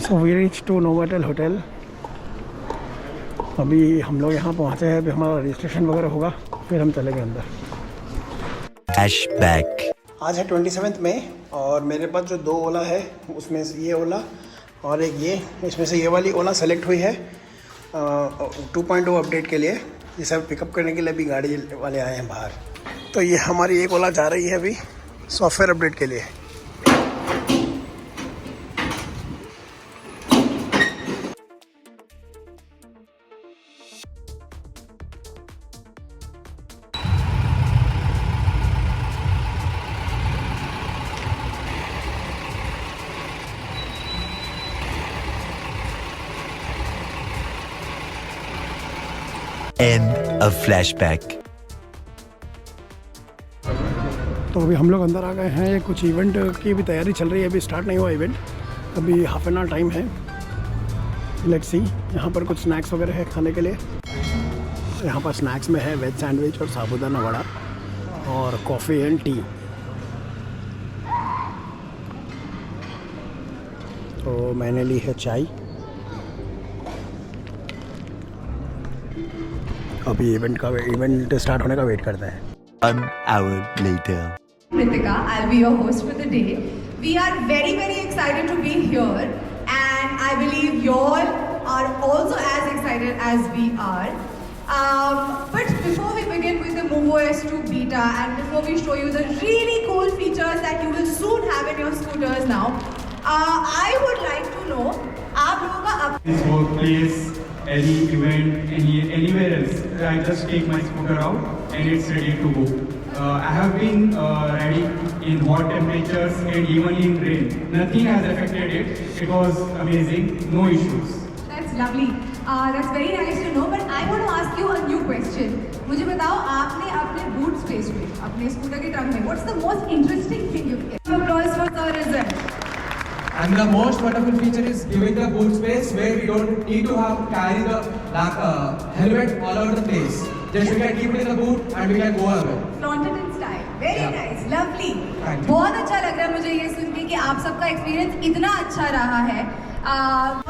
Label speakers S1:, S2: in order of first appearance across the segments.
S1: So we reach to Novotel hotel. अभी हम लोग यहाँ पहुँचे हैं, अभी हमारा रजिस्ट्रेशन वगैरह होगा, फिर हम चलेंगे अंदर।
S2: Flashback.
S1: आज है 27 मई और मेरे पास जो 2 ओला है उसमें से ये ओला और एक ये, इसमें से ये वाली ओला सेलेक्ट हुई है 2.0 अपडेट के लिए। ये सब पिकअप करने के लिए अभी गाड़ी वाले आए हैं बाहर। तो ये हमारी एक ओला जा रही है अभी सॉफ्टवेयर अपडेट के लिए।
S2: End of flashback.
S1: तो अभी हम लोग अंदर आ गए हैं। ये कुछ इवेंट की भी तैयारी चल रही है, अभी स्टार्ट नहीं हुआ इवेंट, अभी हाफ एन आवर टाइम है। Let's see. यहाँ पर कुछ स्नैक्स वगैरह है खाने के लिए। यहाँ पर स्नैक्स में है वेज सैंडविच और साबूदाना वड़ा और कॉफ़ी एंड टी। तो मैंने ली है चाय। अभी इवेंट स्टार्ट होने का वेट करते हैं।
S2: 1 hour later.
S3: Ritika, I'll be your host for the day. We are very, very excited to be here, and I believe you all are also as excited as we are. But before we begin with the MoveOS 2 beta, and before we show you the really cool features that you will soon have in your scooters now, I would like to know, आप लोगों का
S4: This workplace, any event, anywhere else, I just take my scooter out and it's ready to go. I have been riding in hot temperatures and even in rain. Nothing has affected it. It was amazing, no issues.
S3: That's lovely. That's very nice to know. But I want to ask you a new question. मुझे बताओ, आपने अपने boot space में, अपने scooter के trunk में, what's the most interesting thing you've kept? Applause for Sir Rizal.
S5: And the most wonderful feature is giving the boot space where we don't need to have carry the helmet all over the place. Just we can keep it in the boot and we can go away.
S3: Flaunted in style. Very
S5: Yeah.
S3: nice. Lovely.
S5: Thank you.
S3: बहुत अच्छा लग रहा है मुझे ये सुन के कि आप सबका एक्सपीरियंस इतना अच्छा रहा है.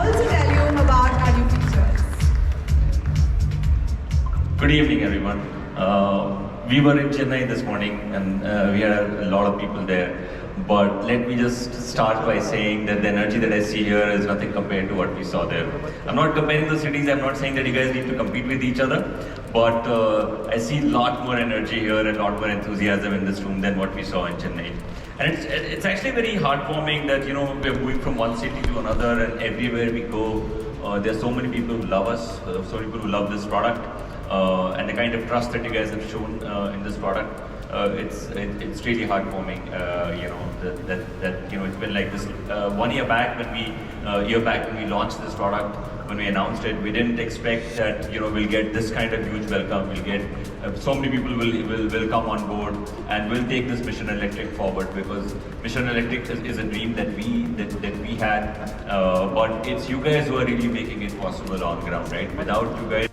S3: Also tell you about our new features.
S6: Good evening, everyone. We were in Chennai this morning and we had a lot of people there. But let me just start by saying that the energy that I see here is nothing compared to what we saw there. I'm not comparing the cities, I'm not saying that you guys need to compete with each other, but I see a lot more energy here and a lot more enthusiasm in this room than what we saw in Chennai. And it's actually very heartwarming that, you know, we're moving from one city to another, and everywhere we go, there's so many people who love us, so many people who love this product, and the kind of trust that you guys have shown in this product. It's really heartwarming, you know, that you know, it's been like this. 1 year back when we launched this product, when we announced it, we didn't expect that, you know, we'll get this kind of huge welcome. We'll get so many people will come on board and will take this Mission Electric forward, because Mission Electric is a dream that we had, but it's you guys who are really making it possible on ground, right? Without you guys.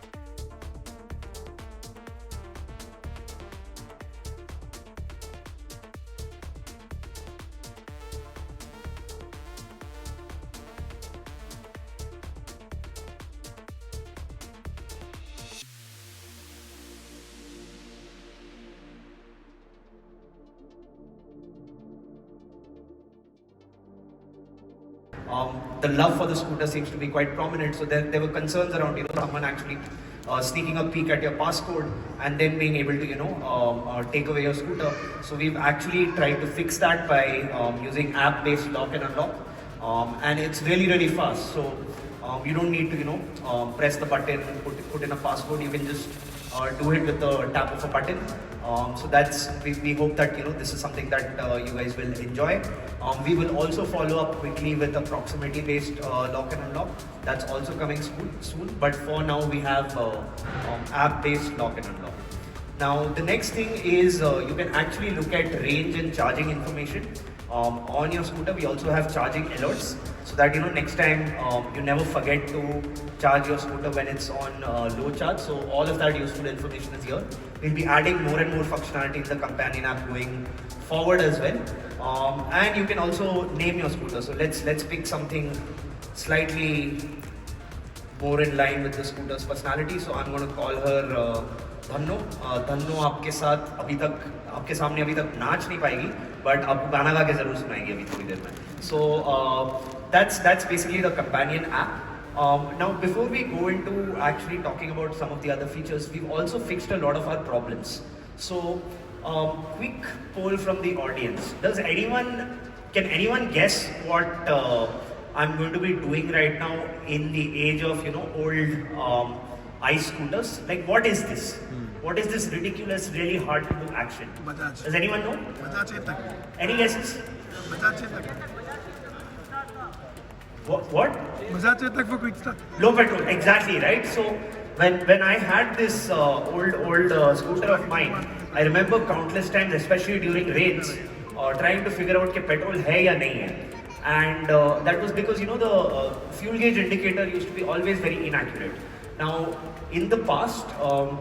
S7: The love for the scooter seems to be quite prominent. So there were concerns around, you know, someone actually sneaking a peek at your passcode and then being able to, you know, take away your scooter. So we've actually tried to fix that by using app-based lock and unlock, and it's really fast. So you don't need to, you know, press the button, put in a passcode. You can just do it with the tap of a button. So that's, we hope that, you know, this is something that you guys will enjoy. We will also follow up quickly with a proximity based lock and unlock. That's also coming soon. But for now we have app based lock and unlock. Now the next thing is you can actually look at range and charging information on your scooter. We also have charging alerts, so that, you know, next time you never forget to charge your scooter when it's on low charge. So all of that useful information is here. We'll be adding more and more functionality in the companion app going forward as well. And you can also name your scooter. So let's pick something slightly more in line with the scooter's personality. So I'm going to call her Dhanno. Dhanno आपके साथ अभी तक आपके सामने अभी तक नाच नहीं पाएगी, but आपको गाना गा के जरूर सुनाएगी अभी थोड़ी देर में. So that's basically the companion app. Now before we go into actually talking about some of the other features, we've also fixed a lot of our problems. So quick poll from the audience. Can anyone guess what I'm going to be doing right now in the age of old ice scooters? Like, what is this? What is this ridiculous, really hard to do action?
S1: Bajaj.
S7: Does anyone know?
S1: Bajaj Chetak.
S7: Any guesses?
S1: Bajaj Chetak.
S7: What?
S1: Bajaj Chetak for quick start.
S7: Low petrol, exactly, right? So when I had this old scooter of mine, I remember countless times, especially during rains, trying to figure out कि petrol है या नहीं है. And that was because the fuel gauge indicator used to be always very inaccurate. Now in the past,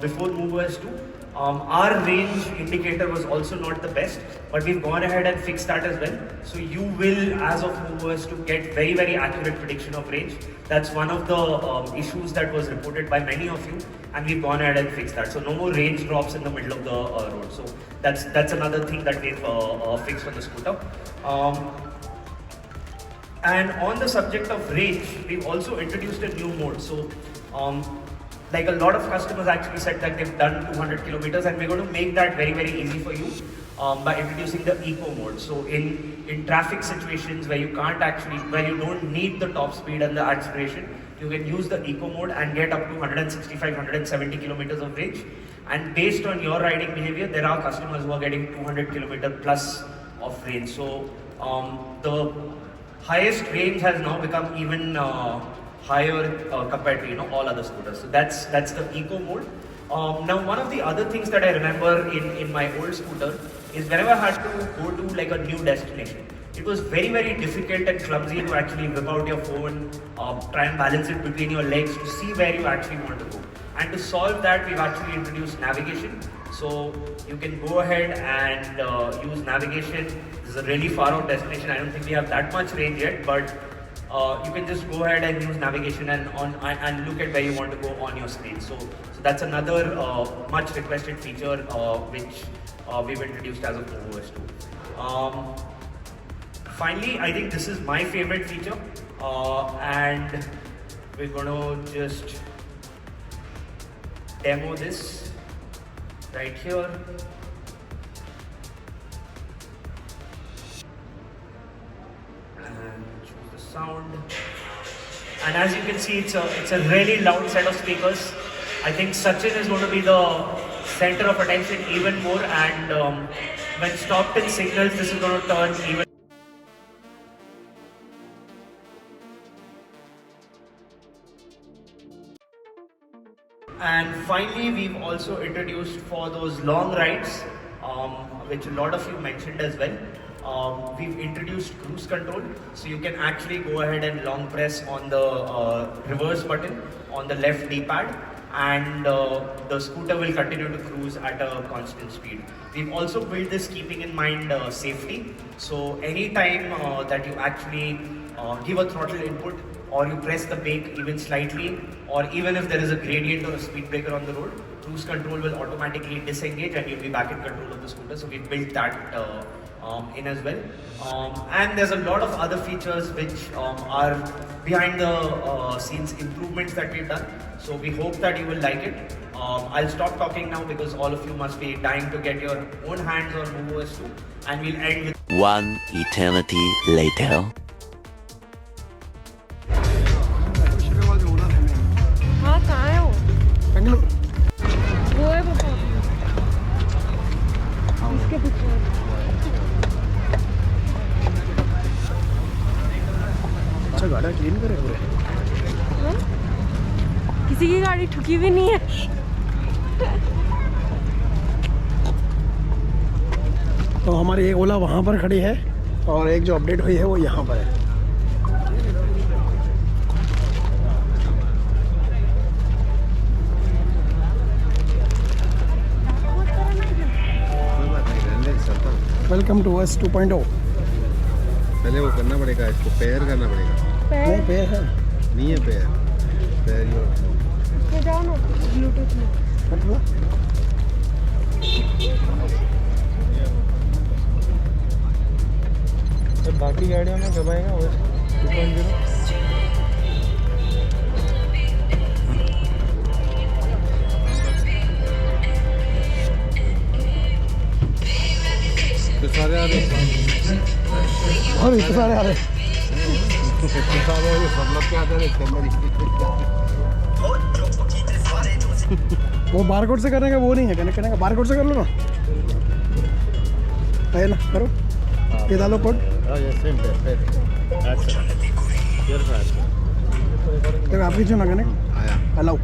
S7: before MoveOS 2, our range indicator was also not the best, but we've gone ahead and fixed that as well. So you will, as of MoveOS 2, get very, very accurate prediction of range. That's one of the issues that was reported by many of you, and we've gone ahead and fixed that. So no more range drops in the middle of the road. So that's another thing that we've fixed on the scooter. And on the subject of range, we've also introduced a new mode. So like a lot of customers actually said that they've done 200 kilometers, and we're going to make that very, very easy for you by introducing the eco mode. So in traffic situations where you don't need the top speed and the acceleration, you can use the eco mode and get up to 165, 170 kilometers of range. And based on your riding behavior, there are customers who are getting 200 kilometer plus of range. So the highest range has now become even higher compared to all other scooters. So that's the eco mode. Now one of the other things that I remember in my old scooter is whenever I had to go to like a new destination, it was very, very difficult and clumsy to actually whip out your phone, try and balance it between your legs to see where you actually want to go. And to solve that, we've actually introduced navigation. So you can go ahead and use navigation. This is a really far out destination. I don't think we have that much range yet, but you can just go ahead and use navigation and look at where you want to go on your screen. So that's another much requested feature which we've introduced as of MoveOS 2. Finally, I think this is my favorite feature, and we're going to just demo this right here. And choose the sound. And as you can see, it's a really loud set of speakers. I think Sachin is going to be the center of attention even more, and when stopped in signals, this is going to turn even. And finally, we've also introduced for those long rides, which a lot of you mentioned as well. We've introduced cruise control, so you can actually go ahead and long press on the reverse button on the left D-pad, and the scooter will continue to cruise at a constant speed. We've also built this keeping in mind safety. So anytime that you actually give a throttle input, or you press the brake even slightly, or even if there is a gradient or a speed breaker on the road, cruise control will automatically disengage and you'll be back in control of the scooter. So we've built that in as well. And there's a lot of other features which are behind the scenes improvements that we've done. So we hope that you will like it. I'll stop talking now because all of you must be dying to get your own hands on MoveOS 2, and we'll end with
S2: One eternity later.
S8: हाँ कहाँ है वो?
S1: बेंगलुरु.
S8: वो है वो इसके पीछे.
S1: अच्छा गाड़ी क्लीन करे पूरे.
S8: हाँ? किसी की गाड़ी ठुकी भी नहीं है.
S1: तो हमारी एक ओला वहाँ पर खड़ी है और एक जो अपडेट हुई है वो यहाँ पर है. Welcome to OS 2.0.
S9: पहले वो करना पड़ेगा, इसको पेयर करना पड़ेगा.
S1: नहीं पे है,
S9: नहीं है पैर योर
S8: इसमें जाओ ना ब्लूटूथ में।
S1: मतलब
S9: बाकी गाड़ियों में कब आएगा वो 2.0? तो सारे आ रहे
S1: और इतने सारे आ रहे हैं।
S9: सारे सब लोग क्या कर रहे
S1: वो बारकोड से करने का वो नहीं है, कनेक्ट करने का बारकोड से कर लो ना, है ना, करो ये डालो कोड। देखो आप कीजिए ना कनेक्ट,
S9: आया
S1: अलाउ।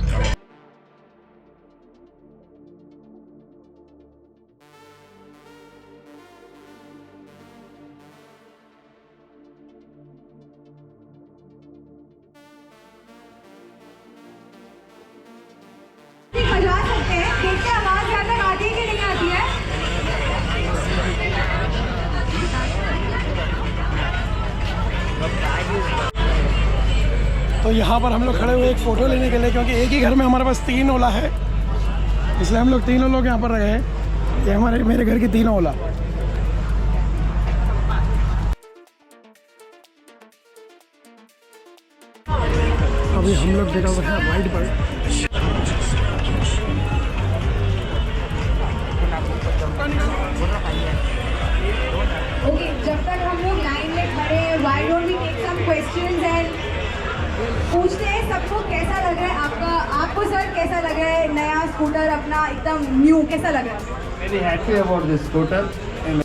S3: बजा सकते हैं, देखते हैं आवाज यहाँ तक आती है कि नहीं आती है।
S1: तो यहाँ पर हम लोग खड़े हुए एक फ़ोटो लेने के लिए, क्योंकि एक ही घर में हमारे पास 3 ओला है, इसलिए हम लोग 3 लोग यहाँ पर रहे हैं। ये हमारे मेरे घर की 3 ओला। अभी हम लोग जगह हुए हैं राइड पर।
S3: ओके, जब तक हम लोग लाइन में खड़े हैं, why don't we take some questions and पूछते हैं सबको कैसा लग रहा है आपको सर कैसा लग रहा है नया स्कूटर अपना एकदम न्यू कैसा लग रहा है?
S9: very happy about this scooter and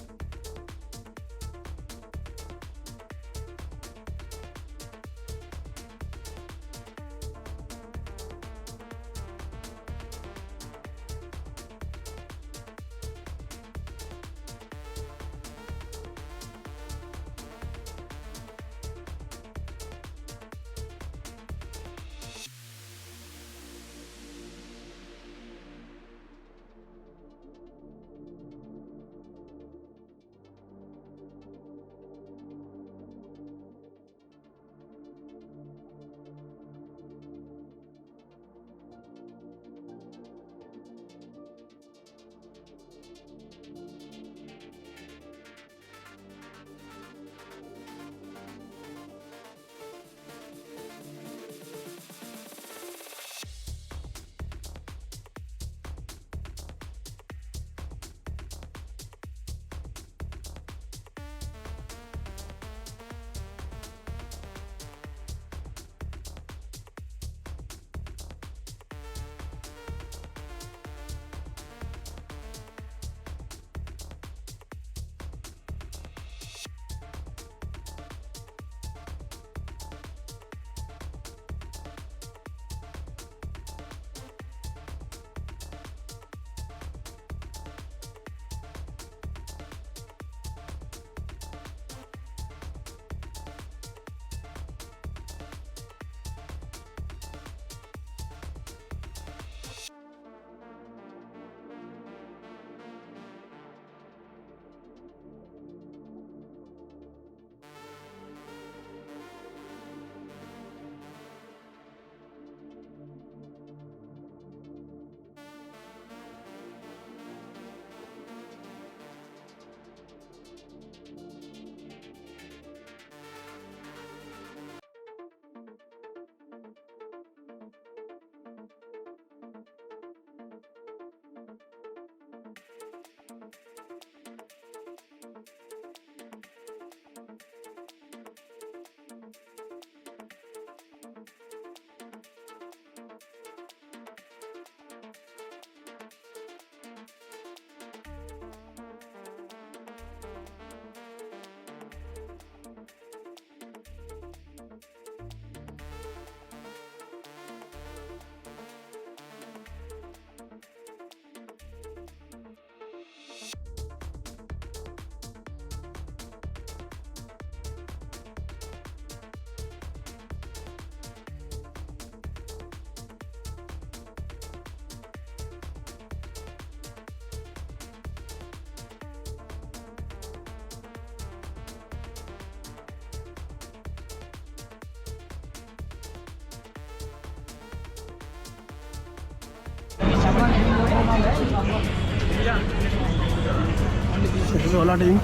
S1: Ola team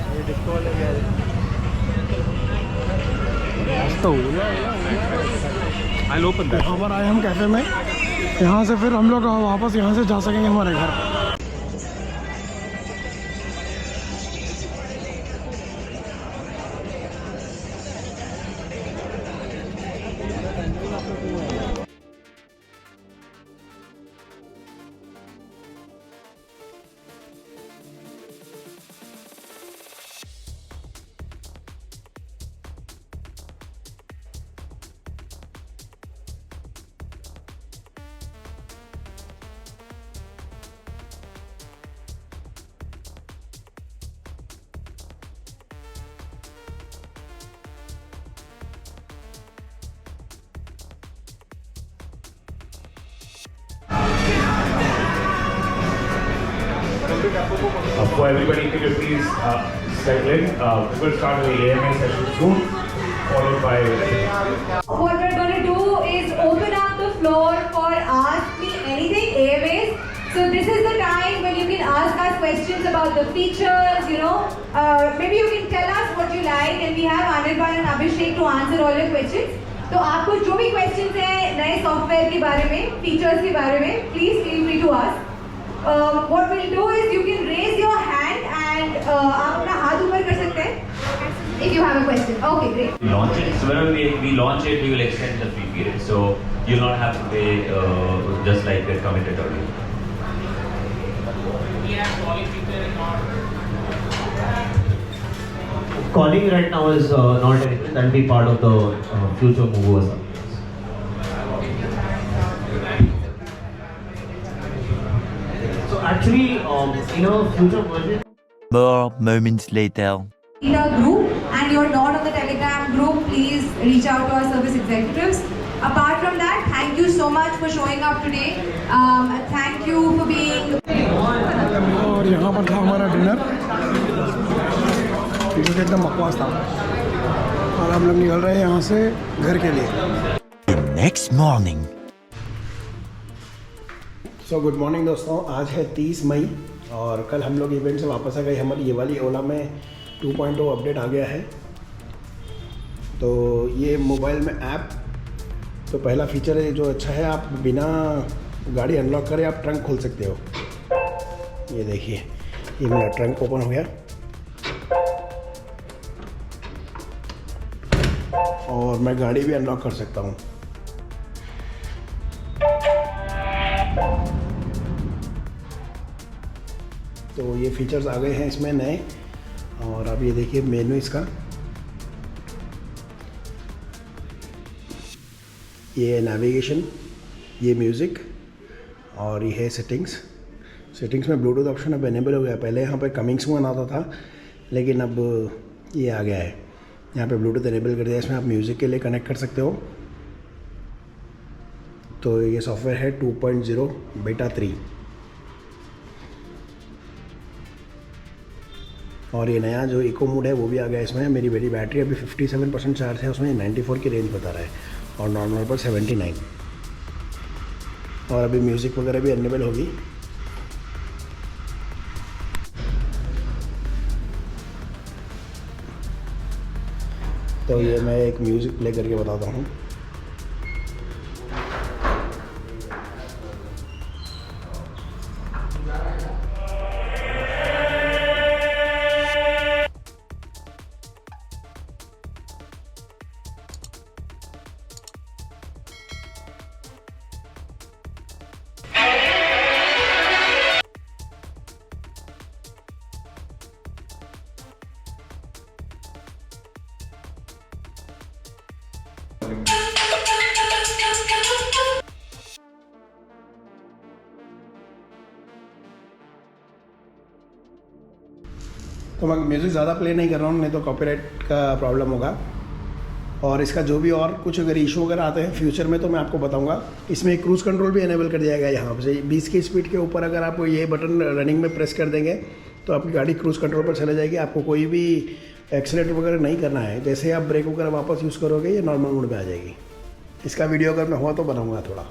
S1: तो यहाँ पर आए हम कैफ़े में, यहाँ से फिर हम लोग वापस यहाँ से जा सकेंगे हमारे घर।
S10: For everybody, could you please settle in? We will start with the AMA session soon, followed by...
S3: What we're going to do is open up the floor for Ask Me Anything, AMAs. So this is the time when you can ask us questions about the features, you know. Maybe you can tell us what you like, and we have Anirban and Abhishek to answer all your questions. तो आपको जो भी questions हैं नए software के बारे में, features के बारे में, please feel free to ask. What we'll do is you can raise your hand and आप अपना हाथ ऊपर कर सकते हैं if you have a question. Okay, great.
S6: We launch it. So whenever we launch it, we will extend the free period. So you'll not have to pay just like they committed earlier.
S7: Calling right now is not anything. That will be part of the future move. So actually, in a future version,
S2: More moments later.
S3: In a group and you're not on the Telegram group, please reach out to our service executives. Apart from that, thank you so much for showing up today. Thank you for being.
S1: और यहाँ पर था हमारा dinner जो कि एकदम बकवास था, और हम लोग निकल रहे हैं यहाँ से घर के लिए।
S2: The next morning.
S1: So good morning दोस्तों, आज है 30 मई और कल हम लोग इवेंट से वापस आ गए। हमारी ये वाली ओला में 2.0 अपडेट आ गया है। तो ये मोबाइल में ऐप, तो पहला फीचर है जो अच्छा है, आप बिना गाड़ी अनलॉक करे आप ट्रंक खोल सकते हो। ये देखिए, ये मेरा ट्रंक ओपन हो गया और मैं गाड़ी भी अनलॉक कर सकता हूँ। तो ये फीचर्स आ गए हैं इसमें नए। और अब ये देखिए मेनू इसका, ये नेविगेशन, ये म्यूज़िक और ये है सेटिंग्स। सेटिंग्स में ब्लूटूथ ऑप्शन अब एनेबल हो गया। पहले यहाँ पे कमिंग सून आता था, लेकिन अब ये आ गया है, यहाँ पे ब्लूटूथ एनेबल कर दिया। इसमें आप म्यूज़िक के लिए कनेक्ट कर सकते हो। तो ये सॉफ्टवेयर है 2.0 बेटा 3। और ये नया जो इको मोड है वो भी आ गया इसमें। मेरी बैटरी अभी 57% चार्ज है, उसमें 94 की रेंज बता रहा है और नॉर्मल पर 79। और अभी म्यूज़िक वगैरह भी अनेबल होगी। तो ये मैं एक म्यूज़िक प्ले करके बताता हूँ। तो मैं म्यूज़िक ज़्यादा प्ले नहीं कर रहा हूँ, नहीं तो कॉपीराइट का प्रॉब्लम होगा। और इसका जो भी और कुछ अगर इशू वगैरह आते हैं फ्यूचर में तो मैं आपको बताऊंगा। इसमें क्रूज़ कंट्रोल भी इनेबल कर दिया गया है। यहाँ से 20 की स्पीड के ऊपर अगर आप ये बटन रनिंग में प्रेस कर देंगे तो आपकी गाड़ी क्रूज़ कंट्रोल पर चले जाएगी। आपको कोई भी एक्सीलेटर वगैरह नहीं करना है। जैसे आप ब्रेक वगैरह वापस यूज़ करोगे ये नॉर्मल मोड में आ जाएगी। इसका वीडियो अगर मैं हुआ तो बनाऊँगा थोड़ा।